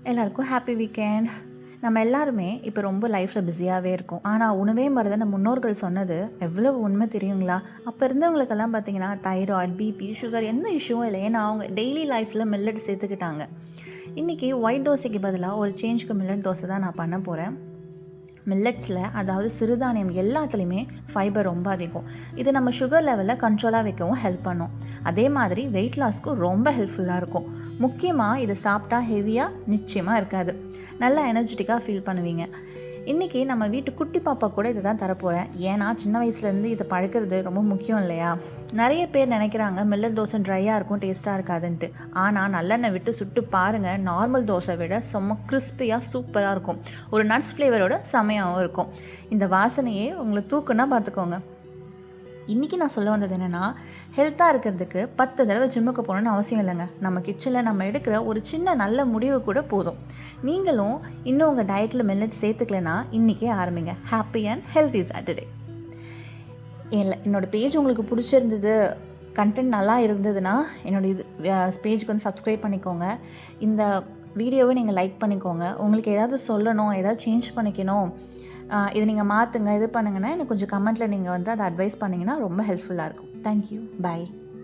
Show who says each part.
Speaker 1: எல்லாருக்கும் happy weekend. நம்ம எல்லாருமே இப்போ ரொம்ப லைஃப்பில் பிஸியாகவே இருக்கோம். ஆனால் உணவே மருந்து நம்ம முன்னோர்கள் சொன்னது எவ்வளோ உண்மை தெரியுங்களா? அப்போ இருந்தவங்களுக்கெல்லாம் பார்த்தீங்கன்னா தைராய்டு, பிபி, சுகர் எந்த இஷ்யூவும் இல்லை. ஏன்னா அவங்க டெய்லி லைஃப்பில் மில்லட் சேர்த்துக்கிட்டாங்க. இன்றைக்கி ஒயிட் தோசைக்கு பதிலாக ஒரு சேஞ்சுக்கு மில்லட் தோசை தான் நான் பண்ண போகிறேன். மில்லட்ஸில், அதாவது சிறுதானியம் எல்லாத்துலேயுமே ஃபைபர் ரொம்ப அதிகம். இது நம்ம சுகர் லெவலில் கண்ட்ரோலாக வைக்கவும் ஹெல்ப் பண்ணும். அதே மாதிரி வெயிட் லாஸ்க்கும் ரொம்ப ஹெல்ப்ஃபுல்லாக இருக்கும். முக்கியமாக இதை சாப்பிட்டா ஹெவியாக நிச்சயமாக இருக்காது. நல்லா எனர்ஜெட்டிக்காக ஃபீல் பண்ணுவீங்க. இன்றைக்கி நம்ம வீட்டு குட்டி பாப்பா கூட இதை தான் தரப்போகிறேன். ஏன்னா சின்ன வயசுலேருந்து இதை பழக்கிறது ரொம்ப முக்கியம் இல்லையா? நிறைய பேர் நினைக்கிறாங்க மில்லட் தோசை ட்ரையாக இருக்கும், டேஸ்ட்டாக இருக்காதுன்ட்டு. ஆனால் நல்லெண்ணெய் விட்டு சுட்டு பாருங்கள், நார்மல் தோசை விட செம்ம கிறிஸ்பியாக சூப்பராக இருக்கும். ஒரு நட்ஸ் ஃப்ளேவரோட செமையாகவும் இருக்கும். இந்த வாசனையே உங்களை தூக்குன்னா பார்த்துக்கோங்க. இன்றைக்கி நான் சொல்ல வந்தது என்னென்னா, ஹெல்த்தாக இருக்கிறதுக்கு 10 தடவை ஜிம்முக்கு போகணுன்னு அவசியம் இல்லைங்க. நம்ம கிச்சனில் நம்ம எடுக்கிற ஒரு சின்ன நல்ல முடிவு கூட போதும். நீங்களும் இன்னும் உங்கள் டயட்டில் மில்லட் சேர்த்துக்கலனா இன்றைக்கே ஆரம்பிங்க. Happy and healthy Saturday. என்னோடய பேஜ் உங்களுக்கு பிடிச்சிருந்தது, கண்டென்ட் நல்லா இருந்ததுன்னா என்னோடய பேஜுக்கு வந்து சப்ஸ்கிரைப் பண்ணிக்கோங்க. இந்த வீடியோவை நீங்கள் லைக் பண்ணிக்கோங்க. உங்களுக்கு ஏதாவது சொல்லணும், ஏதாவது சேஞ்ச் பண்ணிக்கணும், இதை நீங்கள் மாற்றுங்க, இது பண்ணுங்கன்னா எனக்கு கொஞ்சம் கமெண்ட்டில் நீங்கள் வந்து அதை அட்வைஸ் பண்ணிங்கன்னா ரொம்ப ஹெல்ப்ஃபுல்லாக இருக்கும். தேங்க்யூ. பை.